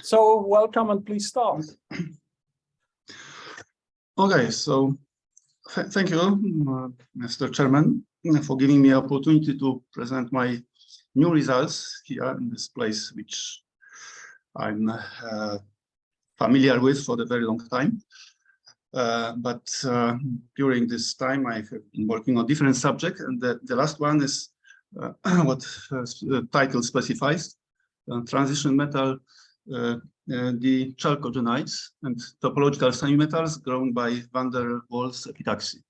So welcome and please start. Okay, so thank you, Mr. Chairman, for giving me the opportunity to present my new results here in this place, which I'm familiar with for a very long time. But during this time, I have been working on different subjects, and the last one is what the title specifies, transition metal, dichalcogenides and topological semimetals grown by van der Waals epitaxy.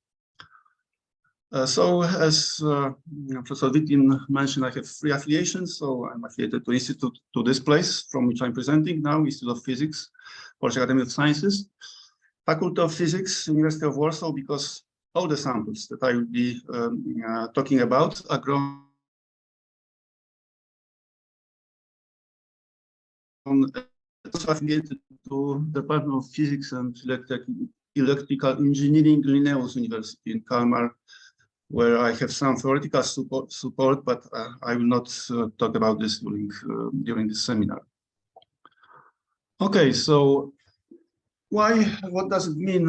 So as Professor Wittin mentioned, I have 3 affiliations. So I'm affiliated to Institute, to this place from which I'm presenting now, Institute of Physics, Polish Academy of Sciences, Faculty of Physics, University of Warsaw, because all the samples that I will be talking about are grown affiliated to the Department of Physics and Electrical Engineering, Linnaeus University in Kalmar, where I have some theoretical support, but I will not talk about this during this seminar. Okay, so what does it mean,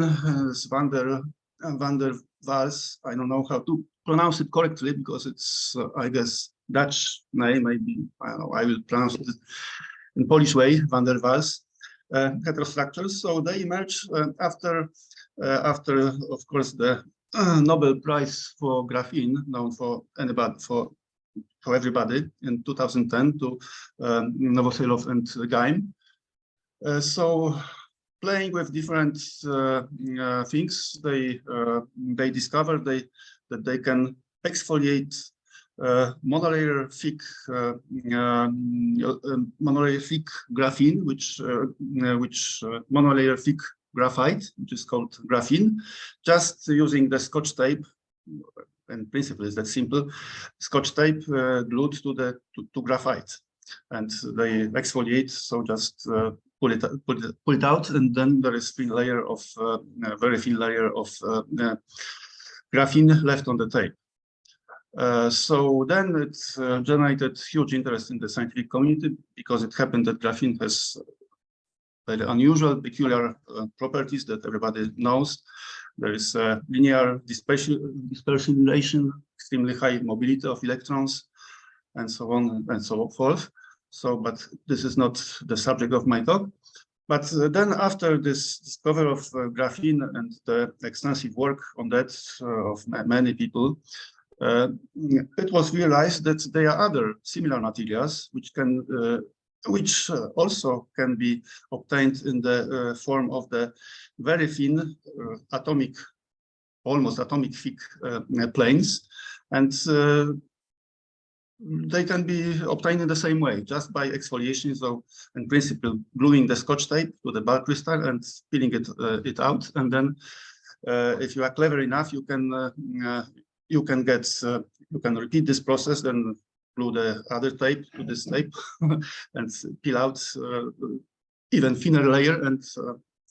van der Waals? I don't know how to pronounce it correctly because it's, I guess, Dutch name. Maybe I don't know. I will pronounce it in Polish way, van der Waals heterostructures. So they emerge after, of course, the Nobel Prize for Graphene, known for anybody, for everybody, in 2010 to Novoselov and Geim. So playing with different things, they discovered that they can exfoliate monolayer thick graphene, which monolayer thick graphite, which is called graphene, just using the Scotch tape. And principle is that simple: Scotch tape glued to graphite, and they exfoliate. So just pull it out, and then there is thin layer of very thin layer of graphene left on the tape. So then it generated huge interest in the scientific community, because it happened that graphene has very unusual, peculiar properties that everybody knows. There is linear dispersion relation, extremely high mobility of electrons, and so on and so forth. So, but this is not the subject of my talk. But then after this discovery of graphene and the extensive work on that of many people, it was realized that there are other similar materials which also can be obtained in the form of the very thin atomic, almost atomic thick planes, and they can be obtained in the same way, just by exfoliation. So in principle, gluing the Scotch tape to the bulk crystal and peeling it out, and then if you are clever enough, you can repeat this process, then glue the other tape to this tape and peel out even thinner layer, and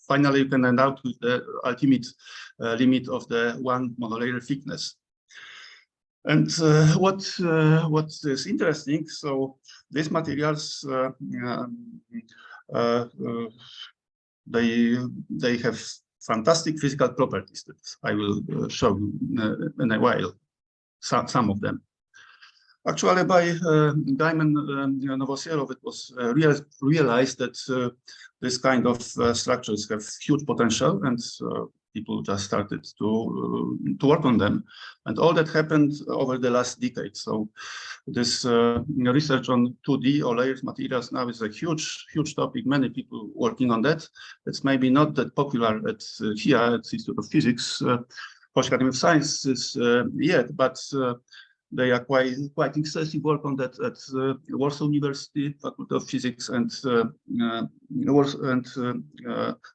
finally you can end up with the ultimate limit of the 1 monolayer thickness. And what is interesting, so these materials they have fantastic physical properties that I will show you in a while, some of them. Actually, by Geim and Novoselov, it was realized that this kind of structures have huge potential, and people just started to work on them. And all that happened over the last decade. So this research on 2D or layered materials now is a huge topic. Many people working on that. It's maybe not that popular here at the Institute of Physics, Polish Academy of Sciences yet, but they are quite extensive work on that at Warsaw University, Faculty of Physics, and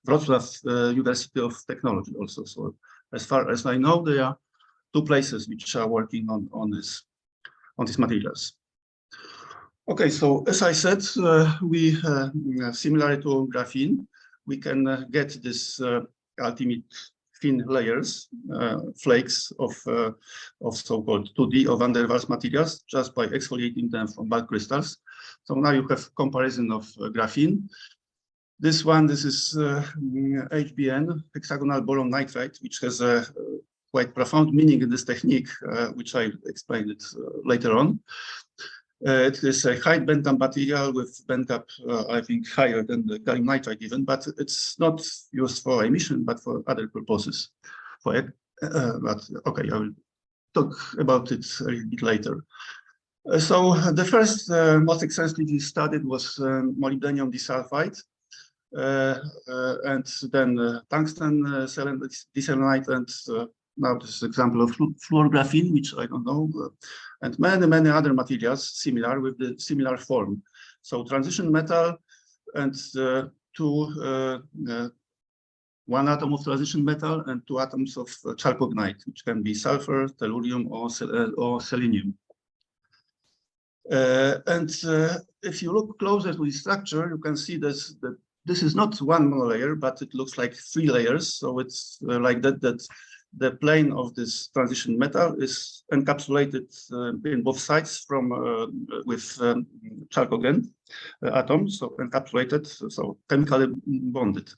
Wrocław University of Technology also. So as far as I know, there are 2 places which are working on these materials. Okay, so as I said, we similar to graphene, we can get this ultimate thin layers, flakes of so-called 2D or van der Waals materials just by exfoliating them from bulk crystals. So now you have comparison of graphene. This is HBN, hexagonal boron nitride, which has a quite profound meaning in this technique, which I explained it later on. It is a high band gap material with band gap, I think, higher than the gallium nitride even, but it's not used for emission, but for other purposes. But okay, I will talk about it a little bit later. So the first most extensively studied was molybdenum disulfide, and then tungsten diselenite, and now this is an example of fluorographene, which I don't know, and many other materials similar with the similar form. So transition metal and one atom of transition metal and 2 atoms of chalcogenide, which can be sulfur, tellurium, or selenium. If you look closer to the structure, you can see that this is not one monolayer, but it looks like 3 layers. So it's like that the plane of this transition metal is encapsulated in both sides with chalcogen atoms, so encapsulated, so chemically bonded.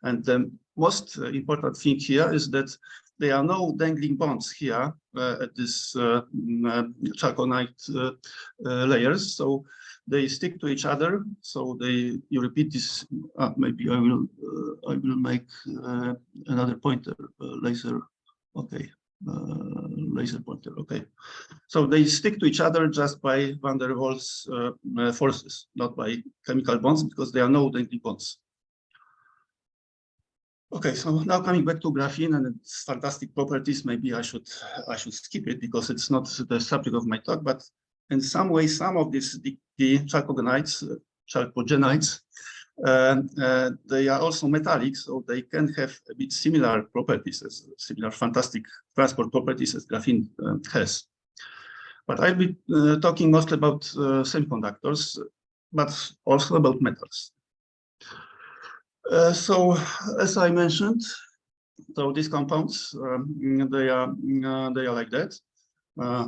And the most important thing here is that there are no dangling bonds here at this chalcogenide layers, so they stick to each other. So you repeat this. Maybe I will make another pointer, laser. Okay, laser pointer. Okay, so they stick to each other just by van der Waals forces, not by chemical bonds, because there are no dangling bonds. Okay, so now coming back to graphene and its fantastic properties, maybe I should skip it because it's not the subject of my talk. But in some way, some of these chalcogenides, they are also metallic, so they can have a bit similar properties, similar fantastic transport properties as graphene has. But I'll be talking mostly about semiconductors, but also about metals. So, as I mentioned, so these compounds, they are like that,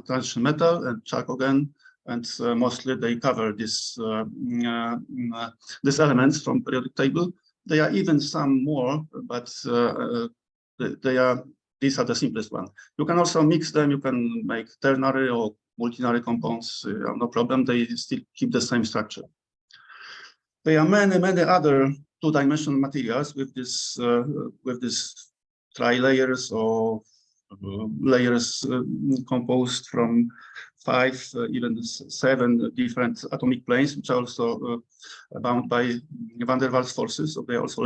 transition metal and chalcogen, and mostly they cover these elements from periodic table. There are even some more, but these are the simplest one. You can also mix them. You can make ternary or multinary compounds. No problem. They still keep the same structure. There are many other 2-dimensional materials with this tri-layers or layers composed from 5, even 7 different atomic planes, which are also bound by van der Waals forces. So they are also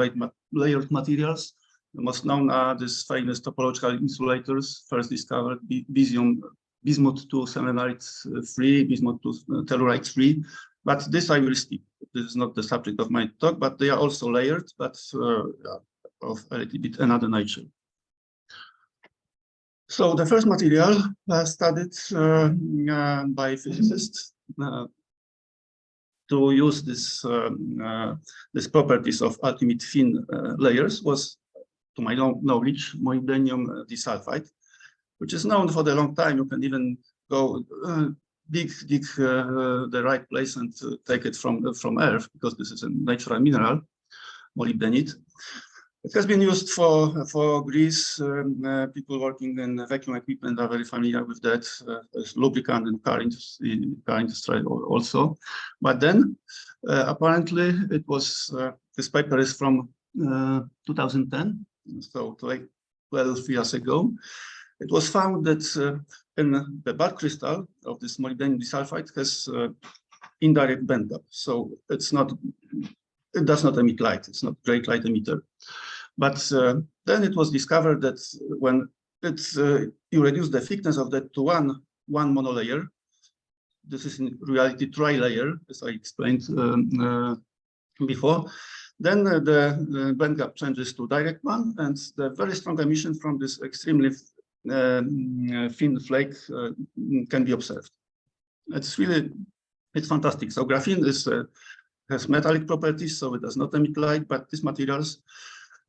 layered materials. The most known are these famous topological insulators, first discovered bismuth-2 selenite-3, bismuth-2 tellurite 3. But this I will skip. This is not the subject of my talk, but they are also layered, but of a little bit another nature. So the first material studied by physicists to use these properties of ultimate thin layers was, to my knowledge, molybdenum disulfide, which is known for a long time. You can even go dig the right place and take it from Earth, because this is a natural mineral, molybdenite. It has been used for grease. People working in vacuum equipment are very familiar with that, as lubricant in car industry also. But then, apparently, it was this paper is from 2010, so like 12 years ago. It was found that in the bulk crystal of this molybdenum disulfide has indirect band gap, so it does not emit light. It's not great light emitter. But then it was discovered that when you reduce the thickness of that to one monolayer, this is in reality tri-layer, as I explained before, then the band gap changes to direct one, and the very strong emission from this extremely thin flake can be observed. It's fantastic. So graphene has metallic properties, so it does not emit light, but these materials,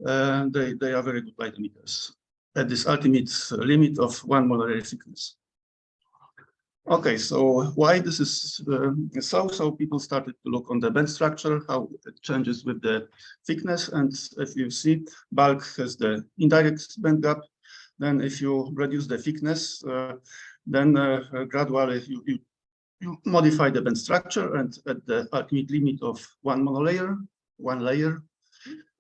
they are very good light emitters. at this ultimate limit of 1 molar thickness. Okay, so why this is so people started to look on the band structure, how it changes with the thickness, and if you see, bulk has the indirect band gap. Then if you reduce the thickness, then gradually you modify the band structure, and at the ultimate limit of 1 monolayer,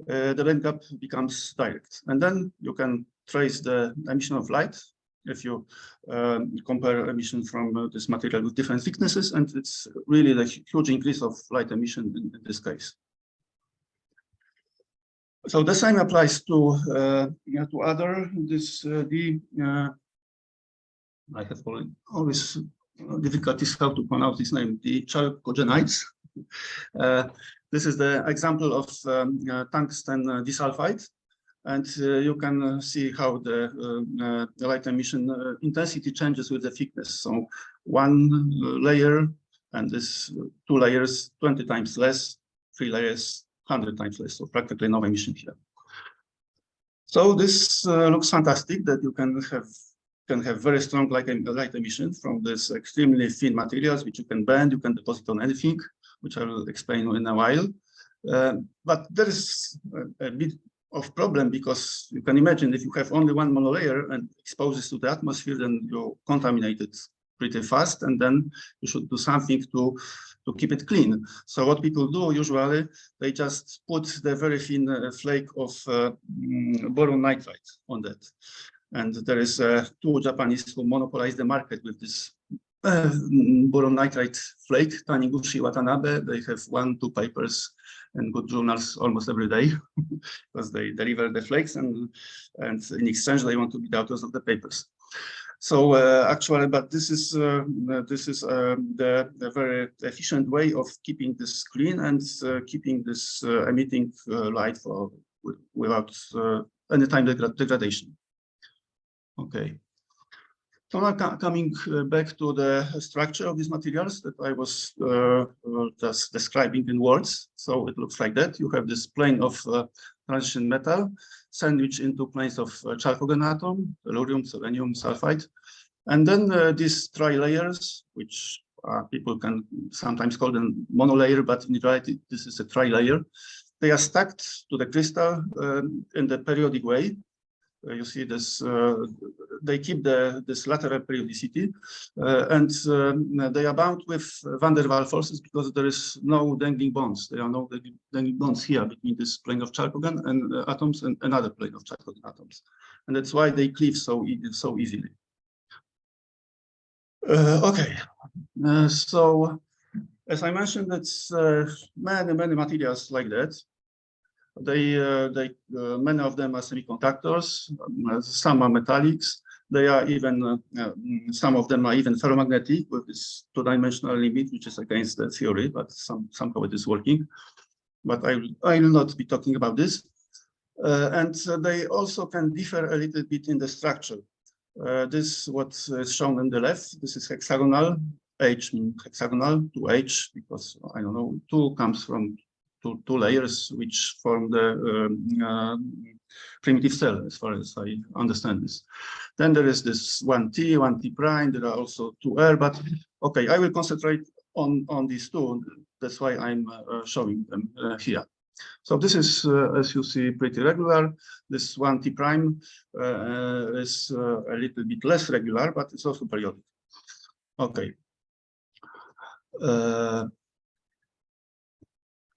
the band gap becomes direct. And then you can trace the emission of light if you compare emission from this material with different thicknesses, and it's really the huge increase of light emission in this case. So the same applies to other I have always difficulties how to pronounce this name, the dichalcogenides. This is the example of tungsten disulfide. And you can see how the light emission intensity changes with the thickness. So 1 layer, and this 2 layers, 20 times less, 3 layers, 100 times less. So practically no emission here. So this looks fantastic that you can have very strong light emission from this extremely thin materials, which you can bend, you can deposit on anything, which I will explain in a while. But there is a bit of problem, because you can imagine if you have only 1 monolayer and expose this to the atmosphere, then you contaminate it pretty fast, and then you should do something to keep it clean. So what people do usually, they just put the very thin flake of boron nitride on that. And there is 2 Japanese who monopolize the market with this boron nitride flake, Taniguchi, Watanabe. They have 1-2 papers and good journals almost every day because they deliver the flakes, and in exchange they want to be the authors of the papers. So actually, but this is the very efficient way of keeping this clean and keeping this emitting light without any time degradation. Okay. So now coming back to the structure of these materials that I was just describing in words. So it looks like that. You have this plane of transition metal sandwiched into planes of chalcogen atom, tellurium, selenium, sulfite. And then these tri-layers, which people can sometimes call them monolayer, but in reality, this is a tri-layer. They are stacked to the crystal in the periodic way. You see this, they keep this lateral periodicity, and they are bound with van der Waals forces because there is no dangling bonds. There are no dangling bonds here between this plane of chalcogen and atoms and another plane of chalcogen atoms. And that's why they cleave so easily. Okay, so as I mentioned, it's many materials like that. Many of them are semiconductors. Some are metallics. They are even some of them are even ferromagnetic with this 2-dimensional limit, which is against the theory, but somehow it is working. But I will not be talking about this. And they also can differ a little bit in the structure. This what is shown on the left. This is hexagonal. H means hexagonal, 2H, because I don't know, 2 comes from two layers which form the primitive cell, as far as I understand this. Then there is this 1T, 1T prime. There are also 2R, but okay, I will concentrate on these 2. That's why I'm showing them here. So this is, as you see, pretty regular. This 1T prime is a little bit less regular, but it's also periodic. Okay.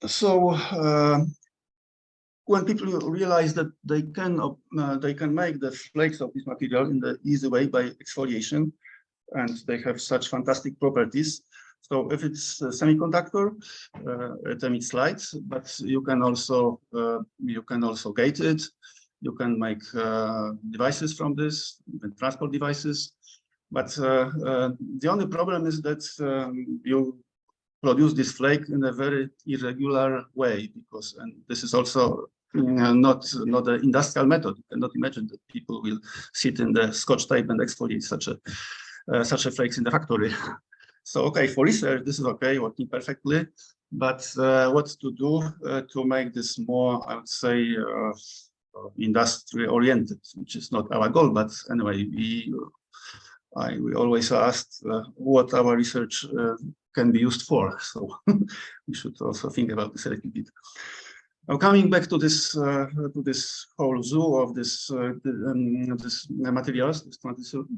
So when people realize that they can make the flakes of this material in the easy way by exfoliation, and they have such fantastic properties. So if it's a semiconductor, it emits light, but you can also gate it. You can make devices from this, even transport devices. But the only problem is that you produce this flake in a very irregular way, because, and this is also not an industrial method. You cannot imagine that people will sit in the Scotch tape and exfoliate such a flakes in the factory. So okay, for research this is okay, working perfectly. But what to do to make this more, I would say, industry oriented, which is not our goal. But anyway, we always asked what our research can be used for. So we should also think about this a little bit. Now, coming back to this whole zoo of this materials, this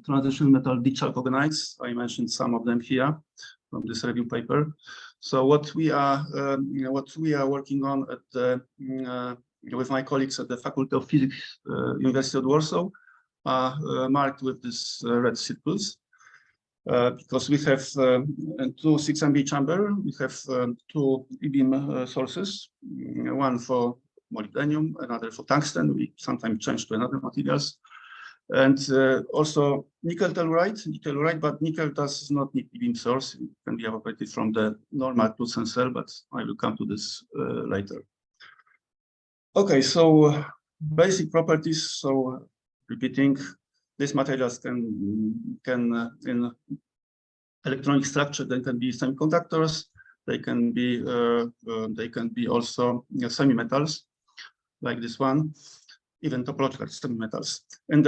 transition metal dichalcogenides. I mentioned some of them here from this review paper. So what we are working on at the, with my colleagues at the Faculty of Physics, University of Warsaw, are marked with this red circles. Because we have two 6MB chamber, we have two e-beam sources, one for molybdenum, another for tungsten. We sometimes change to another materials. And also nickel telluride, but nickel does not need e-beam source. It can be evaporated from the normal Tungsten cell, but I will come to this later. Okay, so basic properties. So repeating, these materials can in electronic structure, they can be semiconductors, they can be also semimetals, like this one, even topological semimetals. And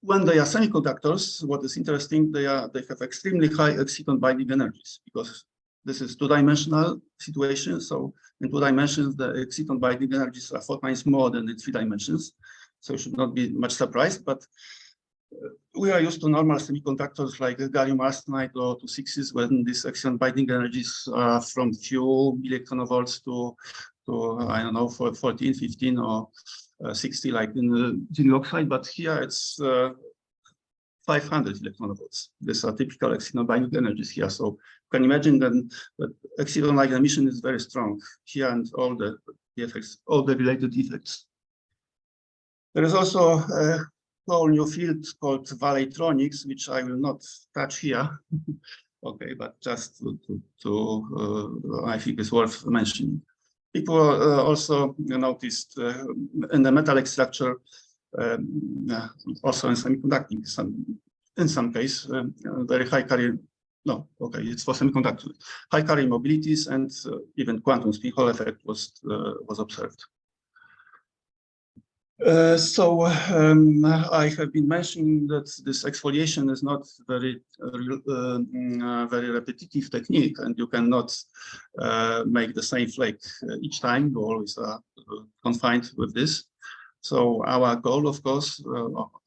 when they are semiconductors, what is interesting, they have extremely high exciton binding energies, because this is two-dimensional situation. So in 2 dimensions, the exciton binding energies are 4 times more than in 3 dimensions. So you should not be much surprised, but we are used to normal semiconductors like gallium arsenide or 2,6s, when these exciton binding energies are from few milliectronvolts to I don't know, 14, 15 or 60, like in the zinc oxide. But here it's 500 electronvolts. These are typical exciton binding energies here. So you can imagine that exciton-like emission is very strong here, and all the effects, all the related effects. There is also a whole new field called valletronics, which I will not touch here. Okay, but just I think it's worth mentioning. People also noticed in the metallic structure, also in semiconducting, in some case, very high carrier. No, okay, it's for semiconductors. High carrier mobilities, and even quantum spin Hall effect was observed. I have been mentioning that this exfoliation is not very repetitive technique, and you cannot make the same flake each time. You always are confined with this. So our goal, of course,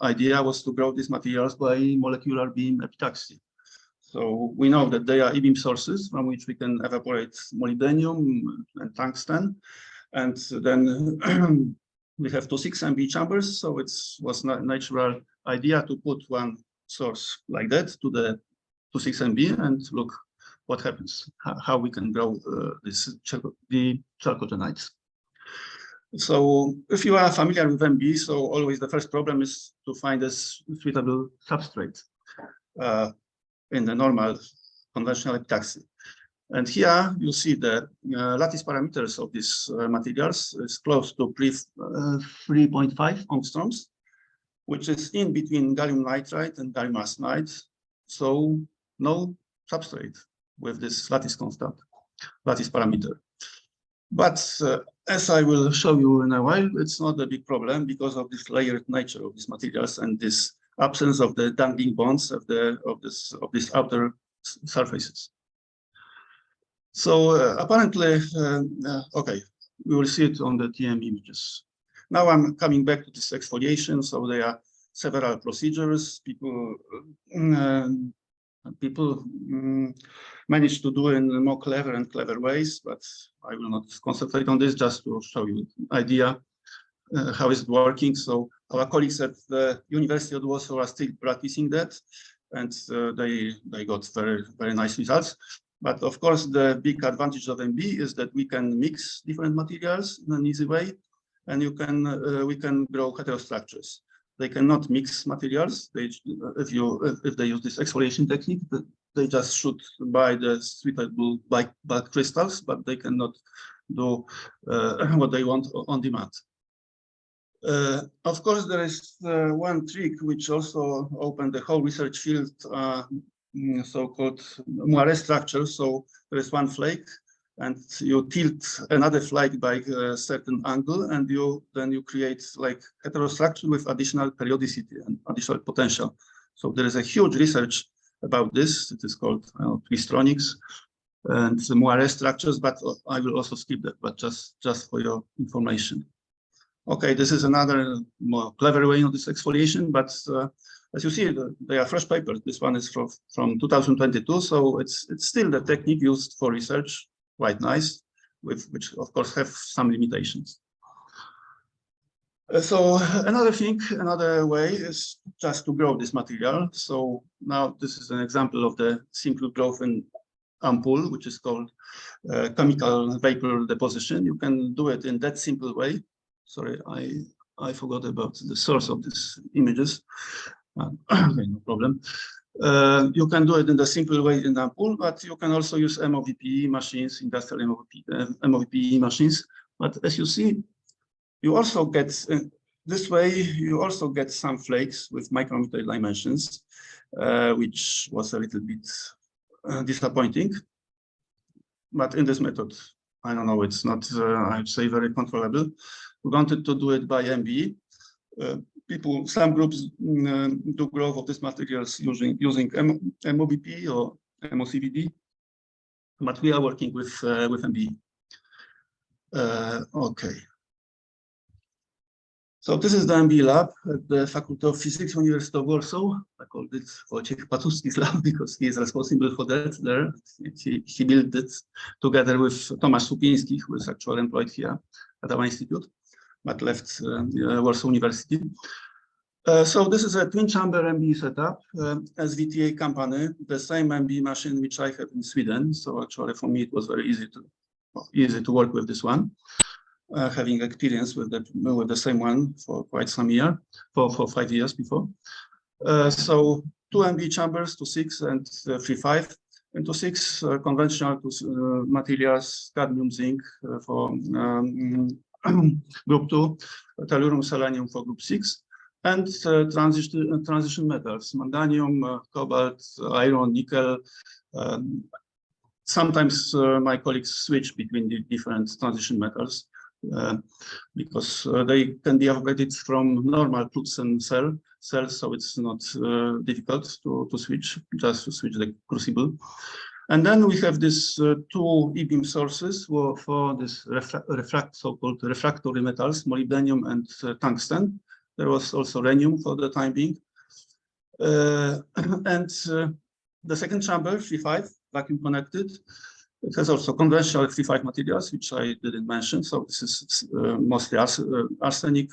idea was to grow these materials by molecular beam epitaxy. So we know that they are e-beam sources from which we can evaporate molybdenum and tungsten, and then we have 2 6MB chambers, so it was not natural idea to put one source like that to the 2 6MB and look what happens, how we can grow the chalcogenides. So if you are familiar with MB, so always the first problem is to find a suitable substrate in the normal conventional epitaxy. And here you see the lattice parameters of these materials is close to 3.5 angstroms, which is in between gallium nitride and gallium arsenide. So no substrate with this lattice constant, lattice parameter. But as I will show you in a while, it's not a big problem because of this layered nature of these materials and this absence of the dangling bonds of these outer surfaces. So apparently, okay, we will see it on the TM images. Now I'm coming back to this exfoliation. So there are several procedures. People manage to do in more clever ways, but I will not concentrate on this, just to show you an idea how is it working. So our colleagues at the University of Warsaw are still practicing that, and they got very nice results. But of course, the big advantage of MB is that we can mix different materials in an easy way, and we can grow heterostructures. They cannot mix materials. If they use this exfoliation technique, they just should buy the suitable bulk crystals, but they cannot do what they want on demand. Of course, there is one trick which also opened the whole research field, so-called moire structure. So there is one flake and you tilt another flake by a certain angle, and then you create like heterostructure with additional periodicity and additional potential. So there is a huge research about this. It is called Clistronics and the moire structures, but I will also skip that, but just for your information. Okay, this is another more clever way of this exfoliation, but as you see, they are fresh papers. This one is from 2022, so it's still the technique used for research, quite nice, which of course have some limitations. So another way is just to grow this material. So now this is an example of the simple growth in ampoule, which is called chemical vapor deposition. You can do it in that simple way. Sorry, I forgot about the source of these images. Okay, no problem. You can do it in the simple way in ampoule, but you can also use MOVPE machines, industrial MOVPE machines. But as you see, you also get this way. You also get some flakes with micrometer dimensions, which was a little bit disappointing. But in this method, I don't know, it's not, I'd say, very controllable. We wanted to do it by MB. Some groups do growth of these materials using MOVP or MOCVD, but we are working with MB. Okay. So this is the MB lab at the Faculty of Physics, University of Warsaw. I called it Wojciech Patuszki's lab because he is responsible for that there. He built it together with Tomasz Supiński, who is actually employed here at our institute, but left Warsaw University. So this is a twin chamber MB setup, SVTA company, the same MB machine which I have in Sweden. So actually for me, it was very easy to work with this one. Having experience with the same one for quite some year, for 5 years before. So 2 MB chambers, 2.6 and 3.5, and 2.6 conventional materials, cadmium, zinc for group 2, tellurium, selenium for group 6, and transition metals, manganium, cobalt, iron, nickel. Sometimes my colleagues switch between the different transition metals. Because they can be evaporated from normal Tungsten cells, so it's not difficult to switch, just to switch the crucible. And then we have these 2 E-beam sources for this so-called refractory metals, molybdenum and tungsten. There was also rhenium for the time being. And the second chamber, 3.5, vacuum connected. It has also conventional 3.5 materials, which I didn't mention. So this is mostly arsenic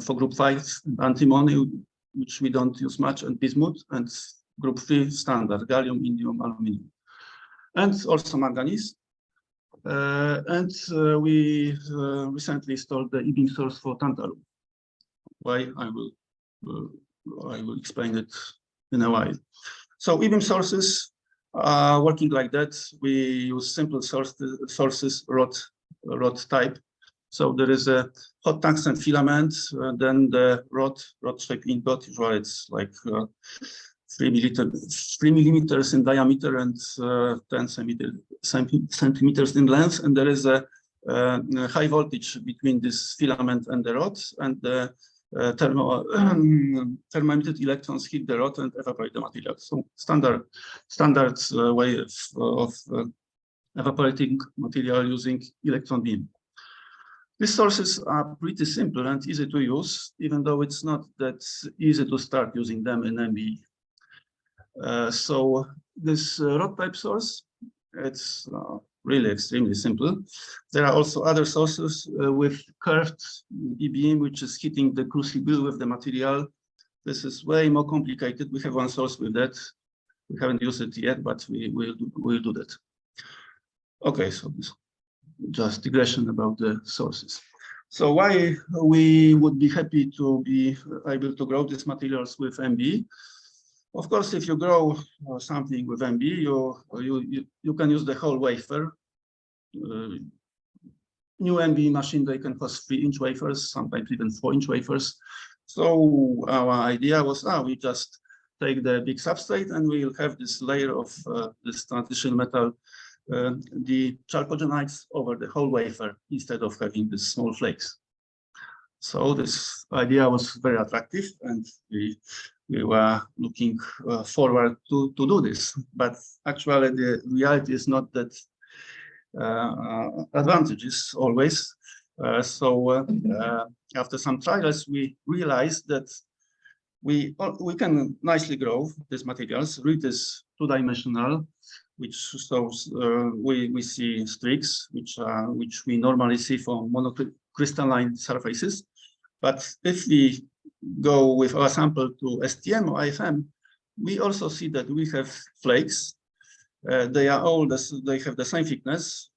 for group 5, antimony, which we don't use much, and bismuth, and group 3 standard, gallium, indium, aluminum, and also manganese. We recently installed the E-beam source for tantalum. Why? I will explain it in a while. So E-beam sources working like that. We use simple sources, rod type. So there is a hot tungsten filament, then the rod shape ingot. Usually it's like 3 millimeters in diameter and 10 centimeters in length. And there is a high voltage between this filament and the rod, and the thermoemitted electrons hit the rod and evaporate the material. So standard way of evaporating material using electron beam. These sources are pretty simple and easy to use, even though it's not that easy to start using them in MBE. So this rod type source, it's really extremely simple. There are also other sources with curved E-beam, which is hitting the crucible with the material. This is way more complicated. We have one source with that. We haven't used it yet, but we'll do that. Okay, so this just digression about the sources. So why we would be happy to be able to grow these materials with MB? Of course, if you grow something with MB, you can use the whole wafer. New MB machine, they can host 3-inch wafers, sometimes even 4-inch wafers. So our idea was, we just take the big substrate and we'll have this layer of this transition metal the chalcogenides over the whole wafer instead of having these small flakes. So this idea was very attractive, and we were looking forward to do this. But actually, the reality is not that advantageous always. After some trials, we realized that we can nicely grow these materials. RIT is two-dimensional, which shows we see streaks, which we normally see for monocrystalline surfaces. But if we go with our sample to STM or IFM, we also see that we have flakes. They have the same thickness.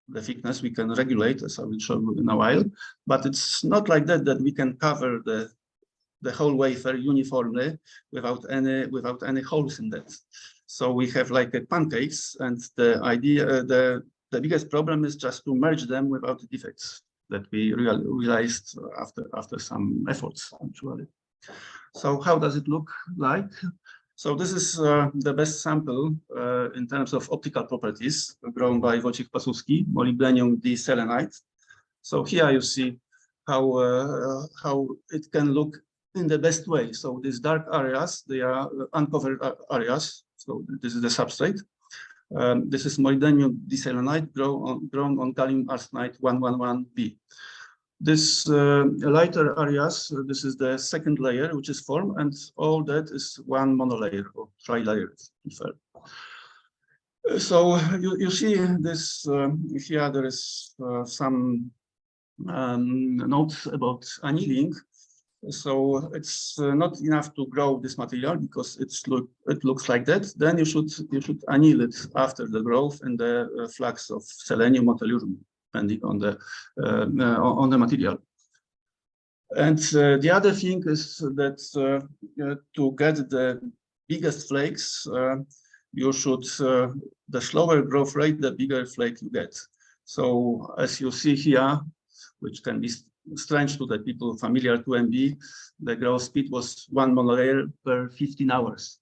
The thickness we can regulate, as I will show you in a while. But it's not like that we can cover the whole wafer uniformly without any holes in that. So we have like pancakes, and the idea, the biggest problem is just to merge them without defects that we realized after some efforts actually. So how does it look like? So this is the best sample in terms of optical properties grown by Wojciech Pasuski, molybdenum diselenite. So here you see how it can look in the best way. So these dark areas, they are uncovered areas. So this is the substrate. This is molybdenum diselenite grown on gallium arsenide 111B. This lighter areas, this is the second layer which is formed, and all that is one monolayer or tri-layer. So you see this here. There is some notes about annealing. So it's not enough to grow this material because it looks like that. Then you should anneal it after the growth in the flux of selenium or tellurium, depending on the material. And the other thing is that to get the biggest flakes, you should the slower growth rate, the bigger flake you get. So as you see here, which can be strange to the people familiar to MB, the growth speed was 1 monolayer per 15 hours.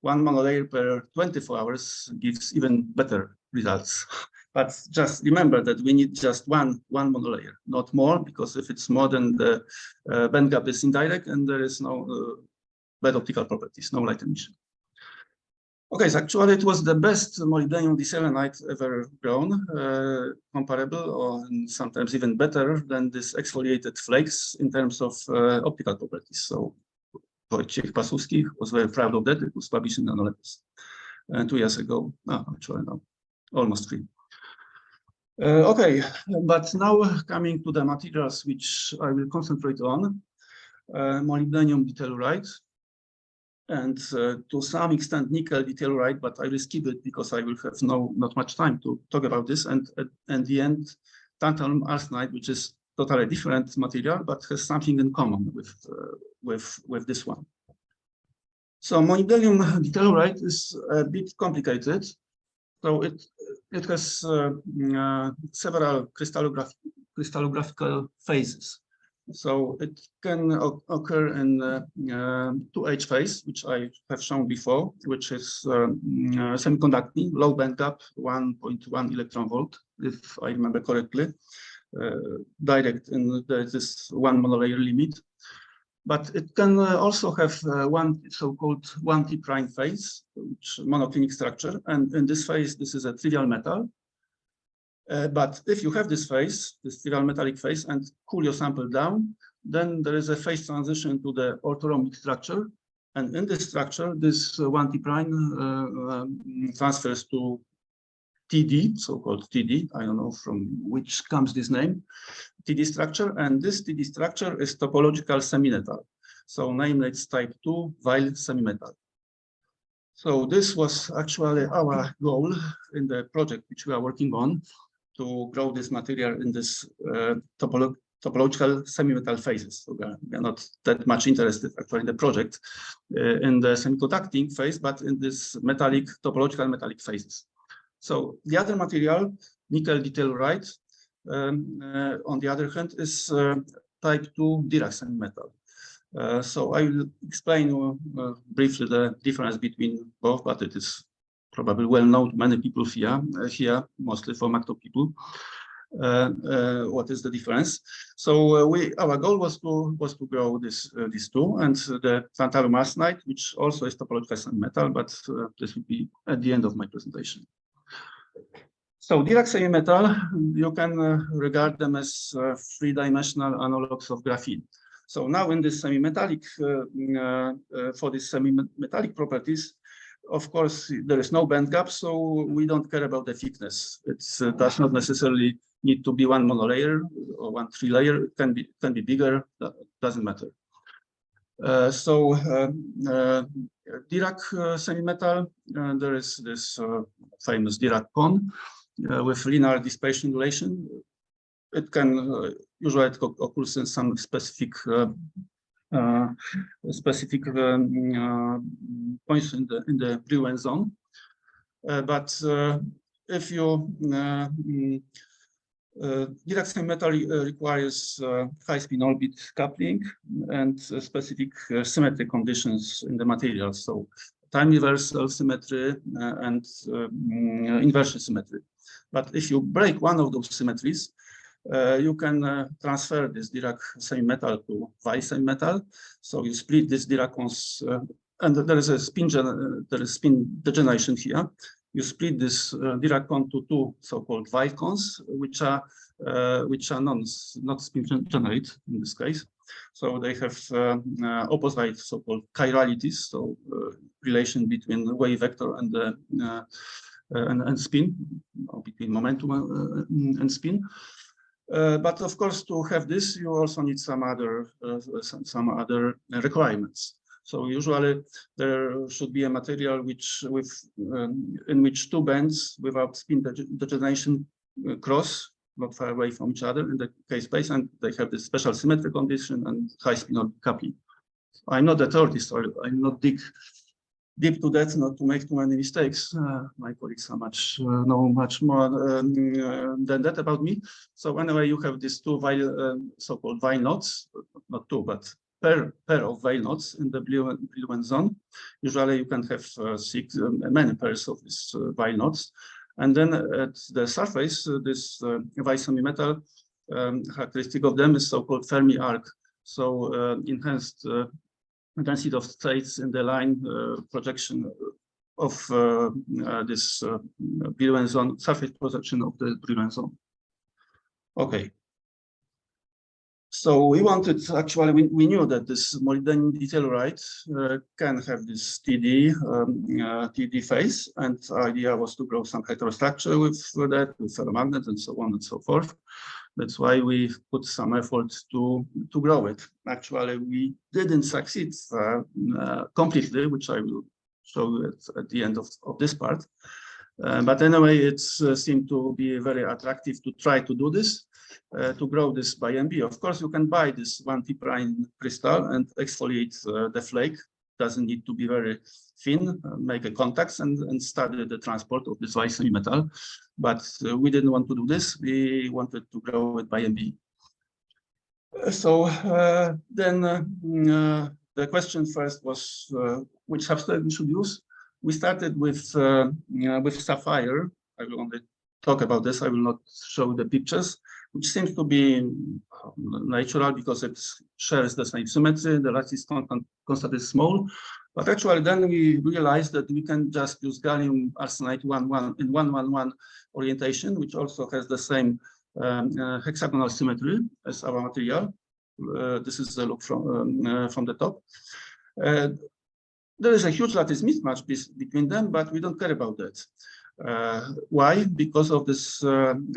1 monolayer per 24 hours gives even better results. But just remember that we need just one monolayer, not more, because if it's more, then the band gap is indirect and there is no bad optical properties, no light emission. Okay, so actually it was the best molybdenum diselenite ever grown, comparable or sometimes even better than this exfoliated flakes in terms of optical properties. So Wojciech Pasuski was very proud of that. It was published in Nanoletters 2 years ago. No, actually no, almost 3. Okay, but now coming to the materials which I will concentrate on, molybdenum ditelluride, and to some extent nickel ditelluride, but I will skip it because I will have not much time to talk about this. And at the end, tantalum arsenide, which is totally different material, but has something in common with this one. So molybdenum ditelluride is a bit complicated. So it has several crystallographical phases. So it can occur in 2H phase, which I have shown before, which is semiconducting, low band gap, 1.1 electron volt, if I remember correctly, direct in this 1 monolayer limit. But it can also have one so-called 1T prime phase, which monoclinic structure. And in this phase, this is a trivial metal. But if you have this phase, this trivial metallic phase, and cool your sample down, then there is a phase transition to the orthorhombic structure. And in this structure, this 1T prime transfers to TD, so-called TD. I don't know from which comes this name, TD structure. And this TD structure is topological semimetal. So namely, it's type 2 Waals semimetal. So this was actually our goal in the project which we are working on, to grow this material in this topological semimetal phases. So we are not that much interested actually in the project in the semiconducting phase, but in this topological metallic phases. So the other material, nickel ditelluride, on the other hand, is type 2 Dirac semimetal. So I will explain briefly the difference between both, but it is probably well known to many people here, mostly for macro people. What is the difference? So our goal was to grow these two, and the tantalum arsenide, which also is topological semimetal, but this will be at the end of my presentation. So Dirac semimetal, you can regard them as three-dimensional analogs of graphene. So now in this semimetallic, for these semimetallic properties, of course, there is no band gap, so we don't care about the thickness. It does not necessarily need to be one monolayer or one three-layer. It can be bigger. Doesn't matter. Dirac semimetal. There is this famous Dirac cone with linear dissipation relation. It can usually it occurs in some specific points in the Brillouin zone. But if you Dirac semimetal requires high spin orbit coupling and specific symmetry conditions in the material. So time reversal symmetry and inversion symmetry. But if you break one of those symmetries, you can transfer this Dirac semimetal to Waals semimetal. So you split this Dirac cones, and there is a spin degeneration here. You split this Dirac cone to two so-called Waals cones, which are not spin generate in this case. So they have opposite so-called chiralities, so relation between wave vector and the and spin, or between momentum and spin. But of course, to have this, you also need some other requirements. So usually there should be a material in which two bands without spin degeneration cross not far away from each other in the K space, and they have this special symmetry condition and high spin orbit coupling. I'm not a theorist, so I'm not deep to that, not to make too many mistakes. My colleagues are know much more than that about me. So anyway, you have these two so-called Waals knots, not two, but pair of Waals knots in the Brillouin zone. Usually you can have many pairs of these Waals knots. And then at the surface, this Waals semimetal characteristic of them is so-called Fermi arc. So enhanced density of states in the line projection of this Brillouin zone, surface projection of the Brillouin zone. Okay. So we wanted, actually, we knew that this molybdenum telluride can have this TD phase, and our idea was to grow some heterostructure with that, with ferromagnets and so on and so forth. That's why we put some effort to grow it. Actually, we didn't succeed completely, which I will show you at the end of this part. But anyway, it seemed to be very attractive to try to do this, to grow this by MB. Of course, you can buy this 1T prime crystal and exfoliate the flake. Doesn't need to be very thin, make a contacts and study the transport of this Waals semimetal. But we didn't want to do this. We wanted to grow it by MB. So then the question first was which substrate we should use. We started with sapphire. I will only talk about this. I will not show the pictures, which seems to be natural because it shares the same symmetry. The lattice constant is small, but actually then we realized that we can just use gallium arsenide 1,1 in 1,1,1 orientation, which also has the same hexagonal symmetry as our material. This is the look from the top. There is a huge lattice mismatch between them, but we don't care about that. Why? Because of this van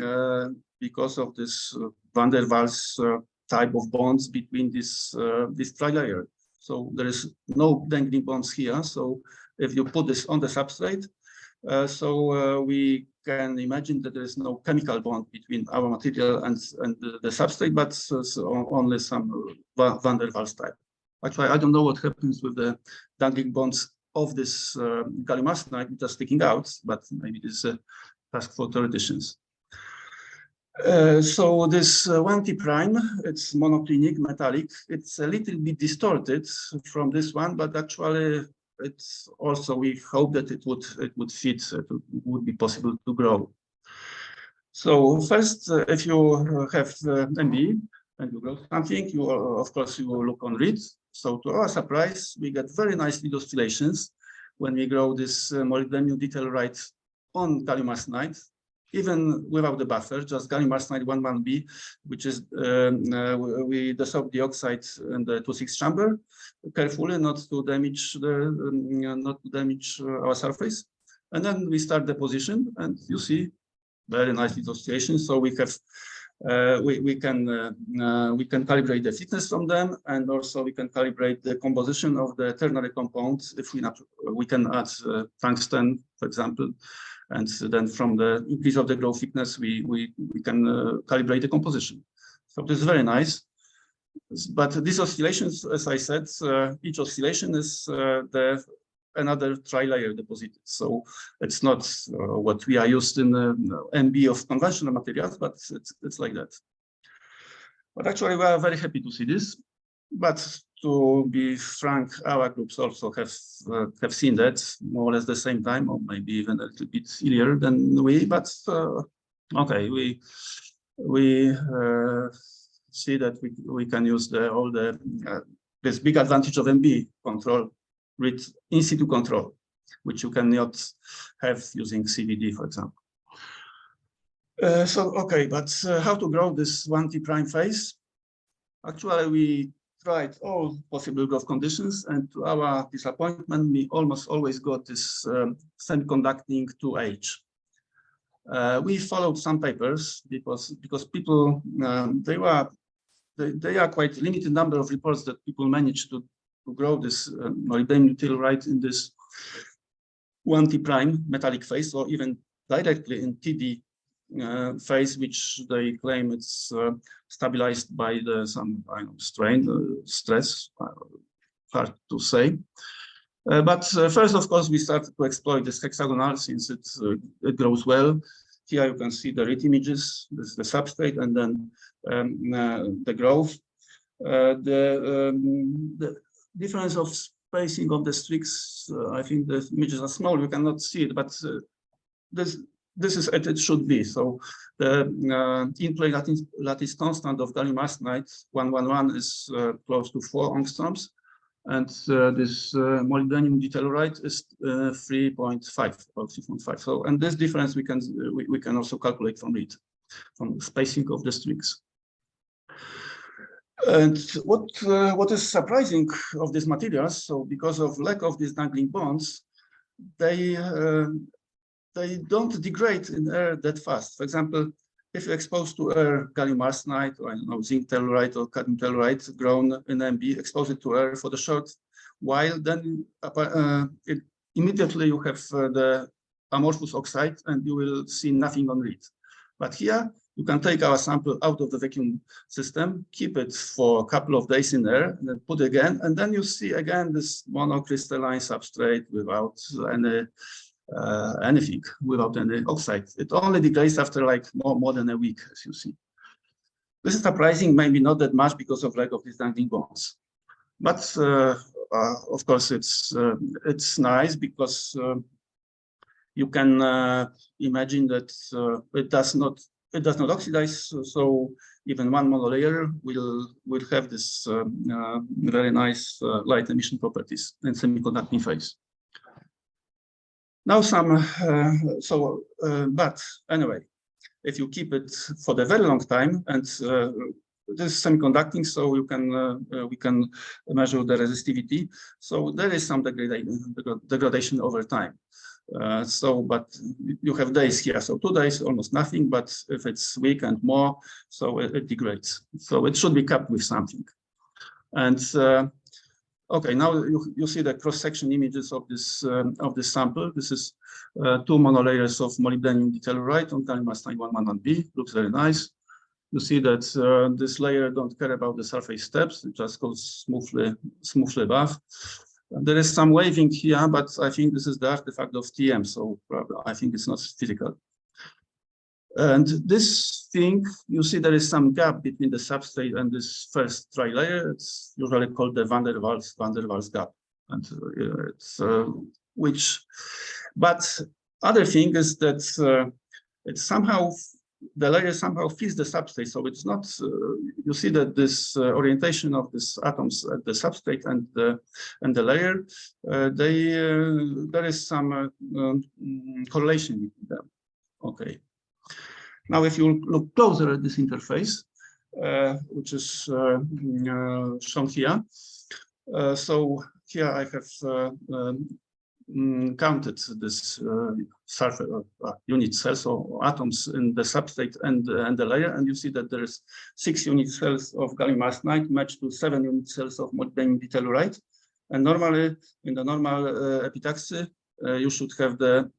der Waals type of bonds between this trilayer. So there is no dangling bonds here. So if you put this on the substrate, we can imagine that there is no chemical bond between our material and the substrate, but only some van der Waals type. Actually, I don't know what happens with the dangling bonds of this gallium arsenide, which are sticking out, but maybe this is a task for theoreticians. So this 1T prime, it's monoclinic, metallic. It's a little bit distorted from this one, but actually it's also, we hope that it would fit, it would be possible to grow. So first, if you have MB and you grow something, you of course you will look on read. So to our surprise, we get very nice lead oscillations when we grow this molybdenum dichalcogenides on gallium arsenide, even without the buffer, just gallium arsenide 11B, which is we dissolve the oxide in the 2,6 chamber carefully, not to damage our surface, and then we start deposition, and you see very nice lead oscillations. So we have we can calibrate the thickness from them, and also we can calibrate the composition of the ternary compounds. If we can add tungsten, for example, and then from the increase of the growth thickness, we can calibrate the composition. So this is very nice. But these oscillations, as I said, each oscillation is another tri-layer deposited. So it's not what we are used in MB of conventional materials, but it's like that. But actually, we are very happy to see this. But to be frank, our groups also have seen that more or less the same time, or maybe even a little bit earlier than we. But okay, we see that we can use this big advantage of MB control with in situ control, which you cannot have using CVD, for example. So okay, but how to grow this 1T prime phase? Actually, we tried all possible growth conditions, and to our disappointment, we almost always got this semiconducting 2H. We followed some papers because people they are quite limited number of reports that people managed to grow this molybdenum dichalcogenides in this 1T prime metallic phase, or even directly in TD phase, which they claim it's stabilized by some strain, stress, hard to say. But first, of course, we started to exploit this hexagonal since it grows well. Here you can see the read images, this is the substrate, and then the growth. The difference of spacing of the streaks, I think the images are small, you cannot see it, but this is as it should be. So the in-plane lattice constant of gallium arsenide 111 is close to 4 angstroms, and this molybdenum dichalcogenides is 3.5 or 3.5. So, and this difference we can also calculate from it, from the spacing of the streaks. And what is surprising of these materials, so because of lack of these dangling bonds, they don't degrade in air that fast. For example, if you're exposed to air gallium arsenide, or I don't know, zinc telluride or cadmium telluride grown in MB, expose it to air for the short while, then immediately you have the amorphous oxide and you will see nothing on read. But here, you can take our sample out of the vacuum system, keep it for a couple of days in air, and then put it again, and then you see again this monocrystalline substrate without anything, without any oxide. It only degrades after like more than a week, as you see. This is surprising, maybe not that much because of lack of these dangling bonds. But of course, it's nice because you can imagine that it does not oxidize, so even one monolayer will have this very nice light emission properties in semiconducting phase. Now but anyway, if you keep it for the very long time, and this is semiconducting, so we can measure the resistivity. So there is some degradation over time. But you have days here, so 2 days, almost nothing, but if it's week and more, so it degrades. So it should be capped with something. And okay, now you see the cross-section images of this sample. This is 2 monolayers of molybdenum dichalcogenides on gallium arsenide 111B. Looks very nice. You see that this layer don't care about the surface steps; it just goes smoothly above. There is some waving here, but I think this is the artifact of TM, so I think it's not physical. And this thing, you see there is some gap between the substrate and this first tri-layer. It's usually called the van der Waals gap. and but other thing is that it's somehow the layer somehow fits the substrate, so it's not. You see that this orientation of these atoms at the substrate and the layer, there is some correlation between them. Okay. Now, if you look closer at this interface, which is shown here, so here I have counted this surface unit cells or atoms in the substrate and the layer, and you see that there is 6 unit cells of gallium arsenide matched to 7 unit cells of molybdenum ditelluride. And normally, in the normal epitaxy, you should have the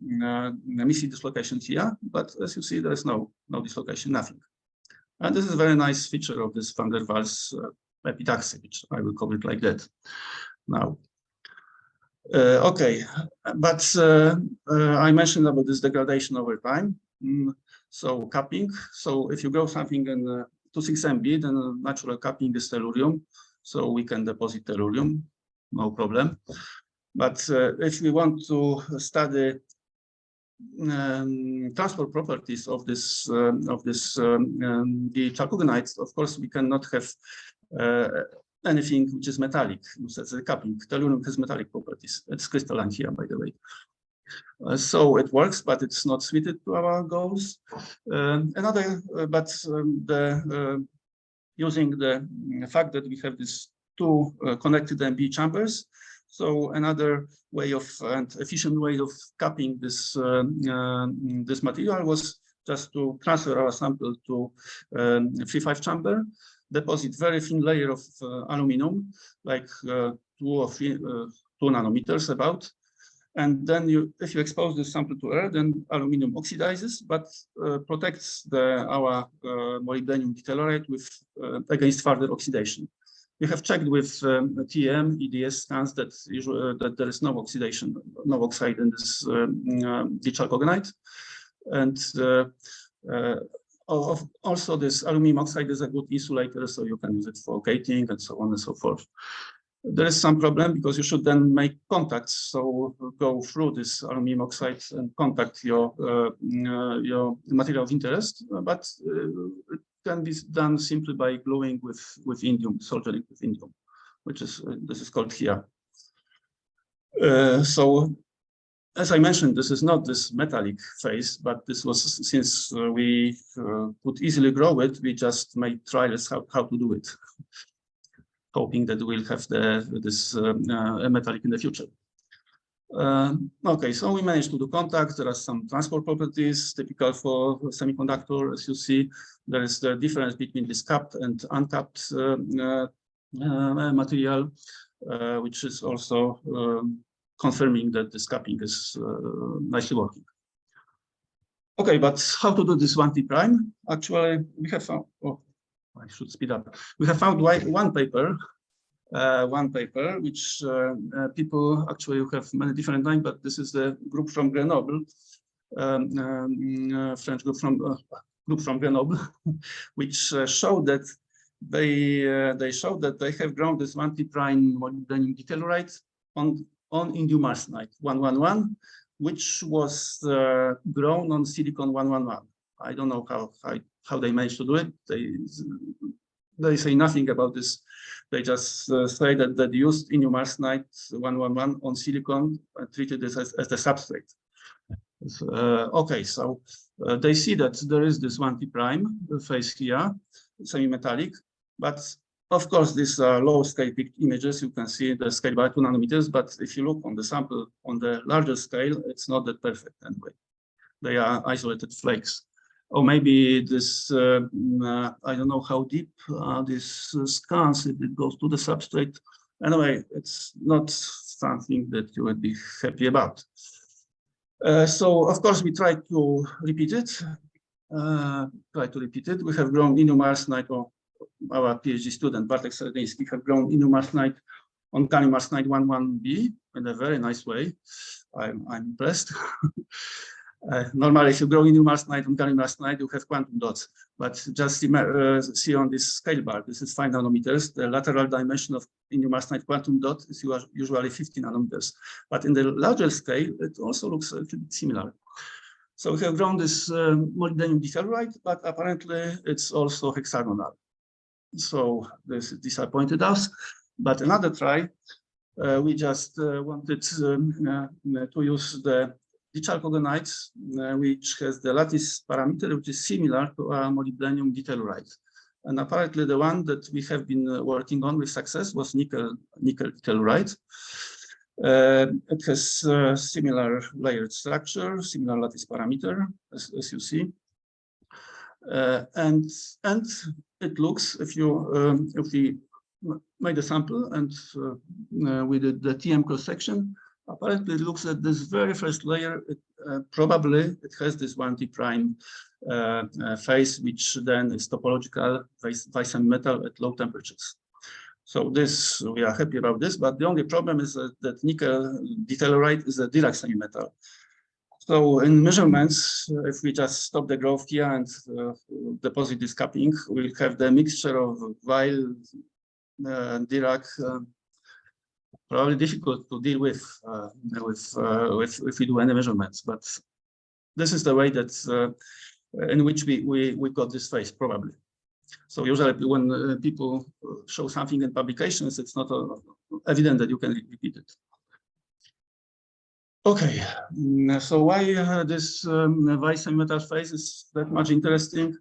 missing dislocation here, but as you see, there is no dislocation, nothing. And this is a very nice feature of this van der Waals epitaxy, which I will call it like that now. Okay, but I mentioned about this degradation over time. So capping. So if you grow something in 26MB, then natural capping is tellurium. So we can deposit tellurium, no problem. But if we want to study transport properties of this dichalcogenides, of course, we cannot have anything which is metallic, such as capping. Tellurium has metallic properties. It's crystalline here, by the way. So it works, but it's not suited to our goals. Using the fact that we have these 2 connected MB chambers, so another way of and efficient way of capping this this material was just to transfer our sample to 3-5 chamber, deposit very thin layer of aluminum, like 2 or 3 2 nanometers about, and then if you expose this sample to air, then aluminum oxidizes, but protects our molybdenum ditelluride with against further oxidation. We have checked with TM, EDS scans that that there is no oxidation, no oxide in this dichalcogenide, and also this aluminum oxide is a good insulator, so you can use it for gating and so on and so forth. There is some problem because you should then make contacts, so go through this aluminum oxide and contact your material of interest, but it can be done simply by gluing with indium, soldering with indium, which is this is called here. So as I mentioned, this is not this metallic phase, but this was, since we could easily grow it, we just made trials how to do it, hoping that we'll have this metallic in the future. Okay, so we managed to do contacts. There are some transport properties typical for semiconductor. As you see, there is the difference between this capped and uncapped material, which is also confirming that this capping is nicely working. Okay, but how to do this 1T prime? Actually, we have found, oh, I should speed up. We have found one paper which people actually have many different names, but this is the group from Grenoble, French group from Grenoble, which showed that they showed that they have grown this 1T prime molybdenum ditelluride on indium arsenide 111, which was grown on silicon 111. I don't know how they managed to do it. They say nothing about this. They just say that they used indium arsenide 111 on silicon and treated this as the substrate. Okay, so they see that there is this 1T prime phase here, semi-metallic, but of course, these are low scale picked images. You can see the scale by 2 nanometers, but if you look on the sample on the larger scale, it's not that perfect anyway. They are isolated flakes. Or maybe this, I don't know how deep this scans, if it goes to the substrate. Anyway, it's not something that you would be happy about. So, of course, we try to repeat it. We have grown indium arsenide, or our PhD student, Bartek Serediński, have grown indium arsenide on gallium arsenide 11B in a very nice way. I'm impressed. Normally, if you grow indium arsenide on gallium arsenide, you have quantum dots. But just see on this scale bar, this is 5 nanometers. The lateral dimension of indium arsenide quantum dot is usually 50 nanometers. But in the larger scale, it also looks a little bit similar. So we have grown this molybdenum ditelluride, but apparently it's also hexagonal. So this disappointed us. But another try, we just wanted to use the dichalcogenides, which has the lattice parameter, which is similar to our molybdenum ditelluride. And apparently the one that we have been working on with success was nickel ditelluride. It has similar layered structure, similar lattice parameter, as you see. And it looks, if we made a sample and we did the TM cross-section, apparently it looks at this very first layer. Probably it has this 1T prime phase, which then is topological semimetal at low temperatures. So this, we are happy about this, but the only problem is that nickel ditelluride is a Dirac semimetal. So in measurements, if we just stop the growth here and deposit this coupling, we'll have the mixture of Waals and Dirac, probably difficult to deal with if we do any measurements. But this is the way that in which we got this phase, probably. So usually when people show something in publications, it's not evident that you can repeat it. Okay, so why this semimetal phase is that much interesting?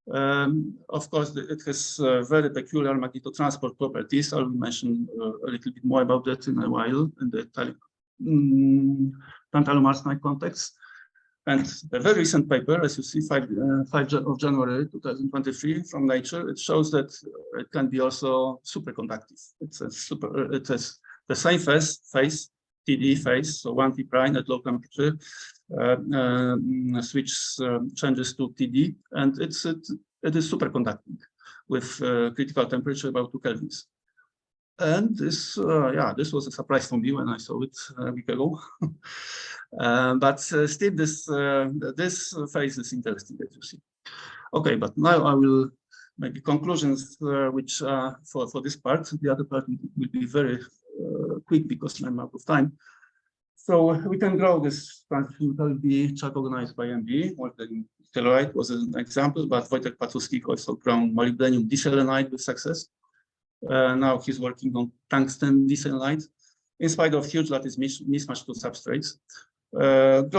Of course, it has very peculiar magnetotransport properties. I'll mention a little bit more about that in a while in the tantalum arsenide context. And a very recent paper, as you see, 5 of January 2023 from Nature, it shows that it can be also superconductive. It has the same phase, TD phase, so 1T prime at low temperature, switch changes to TD, and it is superconducting with critical temperature about 2 kelvins. And this, this was a surprise for me when I saw it a week ago. But still, this phase is interesting, as you see. Okay, but now I will make conclusions, which for this part. The other part will be very quick because I'm out of time. So we can grow this transition will be chalcogenized by MB. Molybdenum ditelluride was an example, but Wojtek Patuski also grown molybdenum diselenide with success. Now he's working on tungsten diselenide, in spite of huge lattice mismatch to substrates. It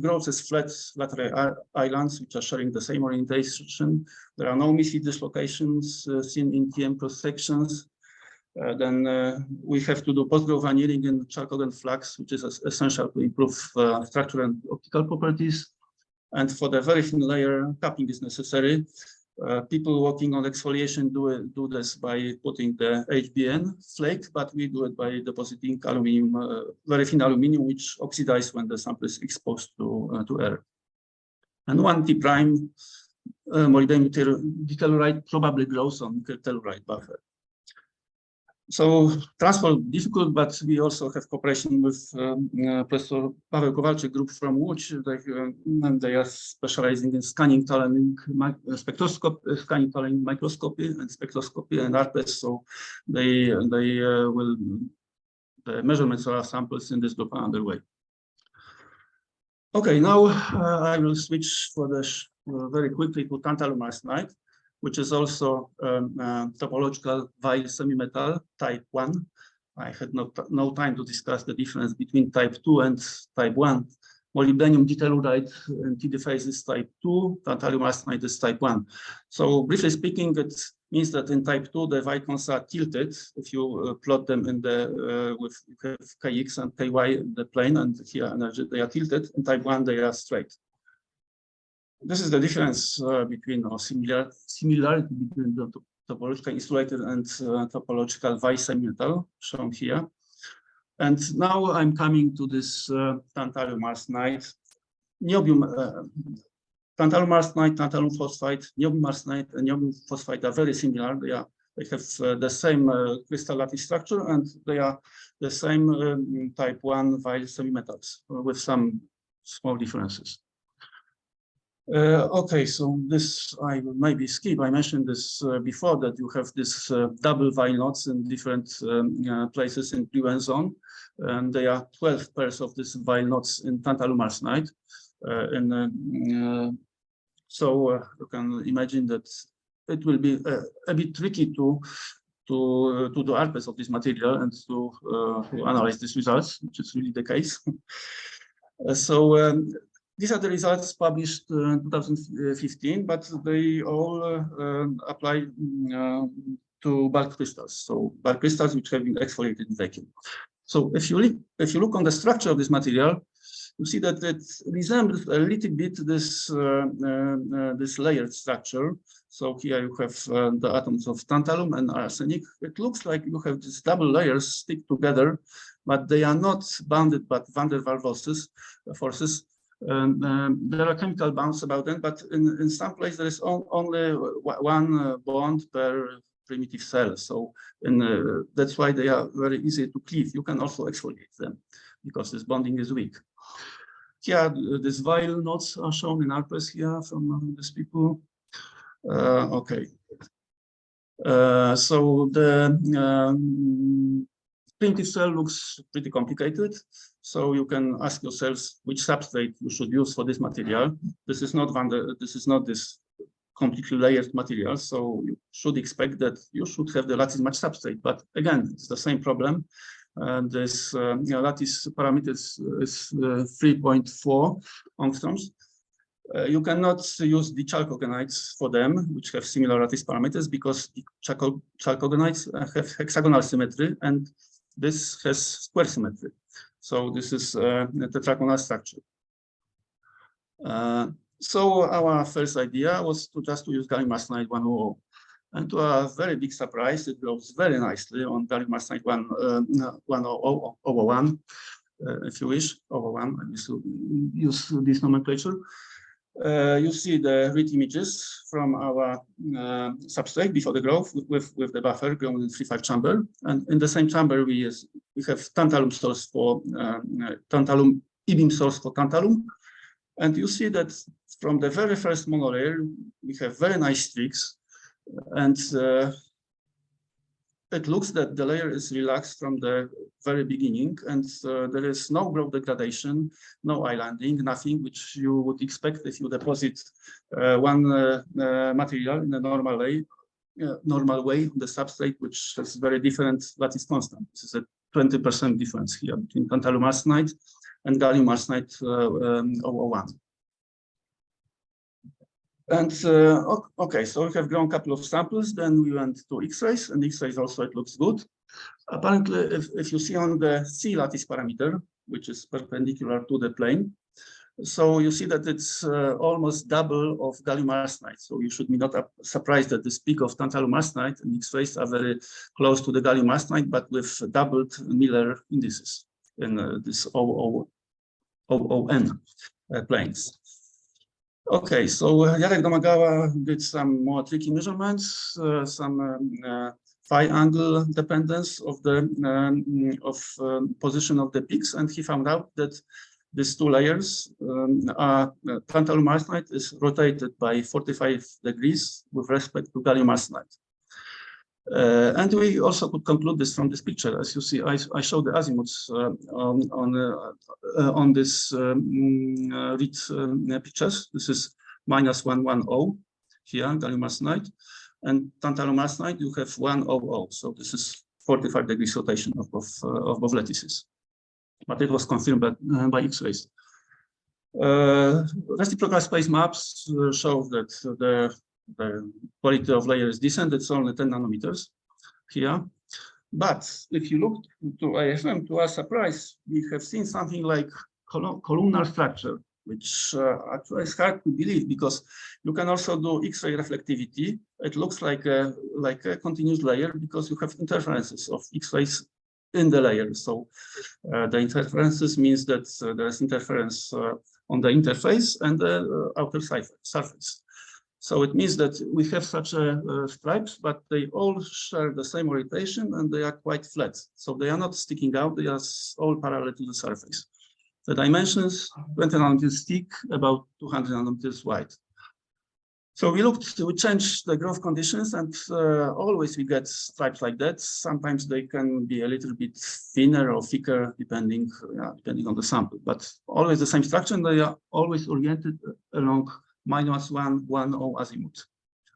grows as flat lateral islands, which are sharing the same orientation. There are no missy dislocations seen in TM cross sections. Then we have to do post-growth annealing in chalcogen flux, which is essential to improve structural and optical properties. And for the very thin layer, capping is necessary. People working on exfoliation do this by putting the HBN flake, but we do it by depositing aluminum, very thin aluminum, which oxidizes when the sample is exposed to air. And 1T prime molybdenum ditelluride probably grows on nickel telluride buffer. So transport difficult, but we also have cooperation with Professor Paweł Kowalczyk group from Łódź. They are specializing in scanning tunneling spectroscopy, scanning tunneling microscopy and spectroscopy and ARPES. So the measurements of our samples in this group are underway. Okay, now I will switch very quickly to tantalum arsenide, which is also topological Waals semimetal type 1. I had no time to discuss the difference between type 2 and type 1. Molybdenum ditelluride and TD phase is type 2, tantalum arsenide is type 1. So briefly speaking, it means that in type 2, the vicons are tilted. If you plot them in the with Kx and Ky in the plane, and here energy, they are tilted. In type 1, they are straight. This is the difference between, or similarity between the topological insulated and topological Waals semimetal shown here. And now I'm coming to this tantalum arsenide, niobium, tantalum arsenide, tantalum phosphide, niobium arsenide, and niobium phosphide are very similar. They have the same crystal lattice structure, and they are the same type 1 Waals semimetals with some small differences. Okay, so this I will maybe skip. I mentioned this before, that you have this double Weil knots in different places in PUN zone, and there are 12 pairs of these Weil knots in tantalum arsenide. So you can imagine that it will be a bit tricky to do ARPES of this material and to analyze these results, which is really the case. These are the results published in 2015, but they all apply to bulk crystals. So bulk crystals which have been exfoliated in vacuum. So if you look on the structure of this material, you see that it resembles a little bit this this layered structure. So here you have the atoms of tantalum and arsenic. It looks like you have these double layers stick together, but they are not bounded by van der Waals forces. There are chemical bonds about them, but in some places there is only one bond per primitive cell. So that's why they are very easy to cleave. You can also exfoliate them because this bonding is weak. Here, these Weil knots are shown in ARPES here from these people. Okay. So the primitive cell looks pretty complicated. So you can ask yourselves which substrate you should use for this material. This is not this completely layered material. So you should expect that you should have the lattice match substrate. But again, it's the same problem. This lattice parameters is 3.4 angstroms. You cannot use dichalcogenides for them, which have similar lattice parameters, because dichalcogenides have hexagonal symmetry, and this has square symmetry. So this is a tetraconal structure. So our first idea was to use gallium arsenide 100. And to our very big surprise, it grows very nicely on gallium arsenide 101, if you wish, 01. I use this nomenclature. You see the read images from our substrate before the growth with the buffer grown in 3-5 chamber. And in the same chamber, we have tantalum source for tantalum, e-beam source for tantalum. And you see that from the very first monolayer, we have very nice streaks. And it looks that the layer is relaxed from the very beginning, and there is no growth degradation, no islanding, nothing which you would expect if you deposit one material in a normal way on the substrate, which has very different lattice constant. This is a 20% difference here between tantalum arsenide and gallium arsenide 001. And okay, so we have grown a couple of samples. Then we went to X-rays, and X-rays also it looks good. Apparently, if you see on the C lattice parameter, which is perpendicular to the plane, so you see that it's almost double of gallium arsenide. So you should be not surprised that this peak of tantalum arsenide and X-rays are very close to the gallium arsenide, but with doubled Miller indices in this OON planes. Okay, so Jarek Domagała did some more tricky measurements, some phi angle dependence of the position of the peaks, and he found out that these two layers tantalum arsenide is rotated by 45 degrees with respect to gallium arsenide. And we also could conclude this from this picture. As you see, I show the azimuths on this read pictures. This is -110 here, gallium arsenide, and tantalum arsenide you have 100. So this is 45 degrees rotation of both lattices. But it was confirmed by X-rays. Reciprocal space maps show that the quality of layer is decent. It's only 10 nanometers here. But if you look to AFM, to our surprise, we have seen something like columnar structure, which actually is hard to believe, because you can also do X-ray reflectivity. It looks like a continuous layer because you have interferences of X-rays in the layer. So the interferences means that there is interference on the interface and the outer surface. So it means that we have such stripes, but they all share the same orientation and they are quite flat. So they are not sticking out, they are all parallel to the surface. The dimensions, 20 nanometers thick, about 200 nanometers wide. So we changed the growth conditions, and always we get stripes like that. Sometimes they can be a little bit thinner or thicker, depending on the sample, but always the same structure, and they are always oriented along -1, 1, azimuth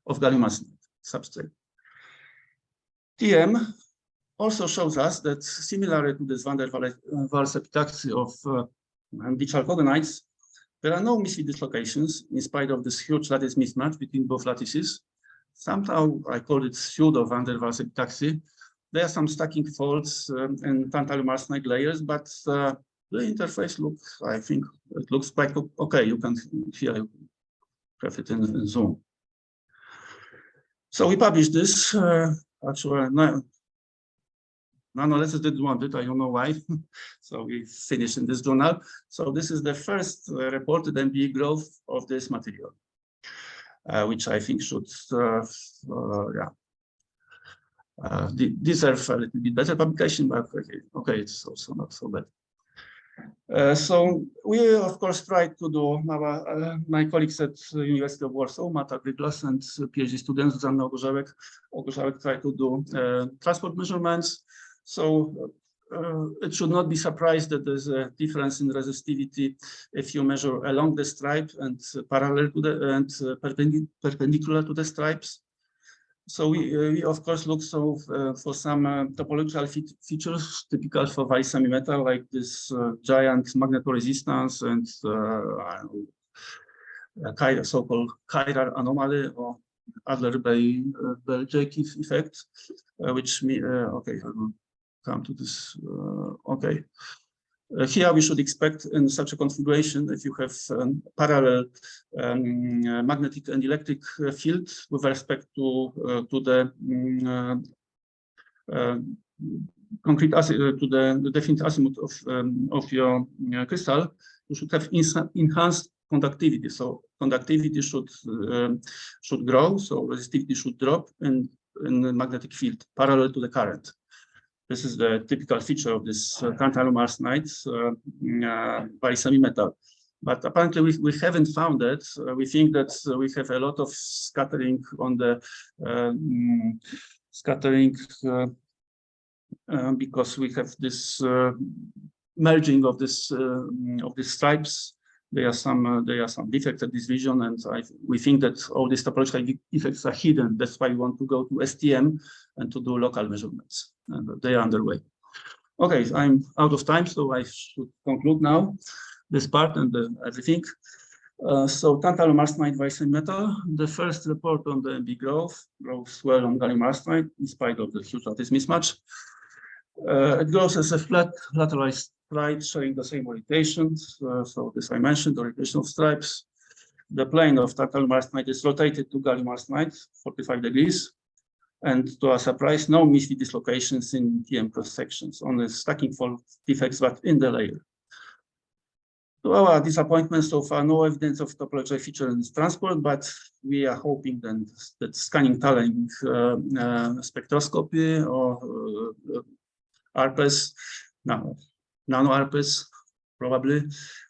of gallium arsenide substrate. TM also shows us that similar to this van der Waals epitaxy of dichalcogenides, there are no missy dislocations in spite of this huge lattice mismatch between both lattices. Somehow I call it pseudo van der Waals epitaxy. There are some stacking faults in tantalum arsenide layers, but the interface looks, I think, it looks quite okay. You can here have it in Zoom. So we published this. Actually, Nanolysis didn't want it, I don't know why. So we finished in this journal. So this is the first reported MBE growth of this material, which I think should deserve a little bit better publication, but okay, it's also not so bad. So we, of course, tried to do, my colleagues at the University of Warsaw, Marta Gryglas, and PhD students, Zuzanna Ogorzałek, tried to do transport measurements. So it should not be surprised that there's a difference in resistivity if you measure along the stripe and parallel to the and perpendicular to the stripes. So we of course look for some topological features typical for Waals semimetal, like this giant magnetoresistance and so-called chiral anomaly or Adler-Bell-Jacob effect, which okay, I will come to this. Okay. Here we should expect in such a configuration, if you have parallel magnetic and electric field with respect to the concrete to the definite azimuth of your crystal, you should have enhanced conductivity. So conductivity should grow, so resistivity should drop in the magnetic field parallel to the current. This is the typical feature of this tantalum arsenide by semimetal. But apparently we haven't found that. We think that we have a lot of scattering on the because we have this merging of this stripes. There are some defects at this vision, and we think that all these topological effects are hidden. That's why we want to go to STM and to do local measurements, and they are underway. Okay, I'm out of time, so I should conclude now this part and everything. So tantalum arsenide by semimetal, the first report on the MB grows well on gallium arsenide in spite of the huge lattice mismatch. It grows as a flat lateralized stripe showing the same orientations. So this I mentioned, the orientation of stripes. The plane of tantalum arsenide is rotated to gallium arsenide, 45 degrees. And to our surprise, no missy dislocations in TM cross sections, only stacking fault defects, but in the layer. To our disappointment, so far, no evidence of topological feature in this transport, but we are hoping then that scanning tunneling spectroscopy or ARPES, nano ARPES probably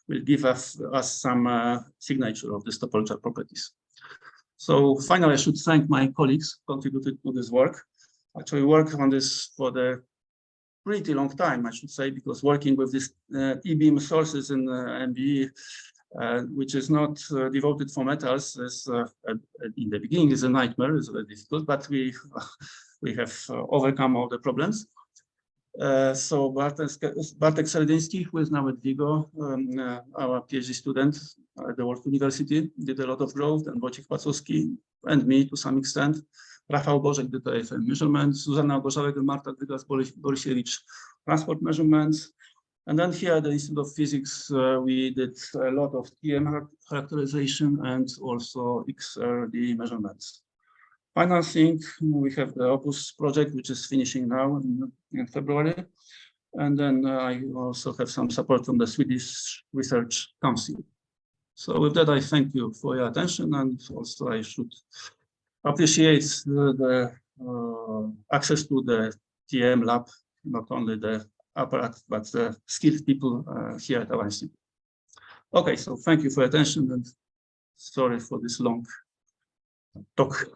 will give us some signature of these topological properties. So finally, I should thank my colleagues who contributed to this work. Actually, worked on this for the pretty long time, I should say, because working with these e-beam sources in MBE, which is not devoted for metals, in the beginning is a nightmare, it's very difficult, but we have overcome all the problems. So Bartek Seledyński, who is now at Vigo, our PhD student at the World University, did a lot of growth, and Wojciech Płacowski, and me to some extent. Rafał Bożek did the AFM measurements, Zuzanna Ogorzałek and Marta Gryglas-Borisiewicz transport measurements. And then here at the Institute of Physics, we did a lot of TM characterization and also XRD measurements. Final thing, we have the Opus project, which is finishing now in February. And then I also have some support from the Swedish Research Council. So with that, I thank you for your attention, and also I should appreciate the access to the TM lab, not only the apparatus, but skilled people here at our institute. Okay, so thank you for your attention and sorry for this long talk.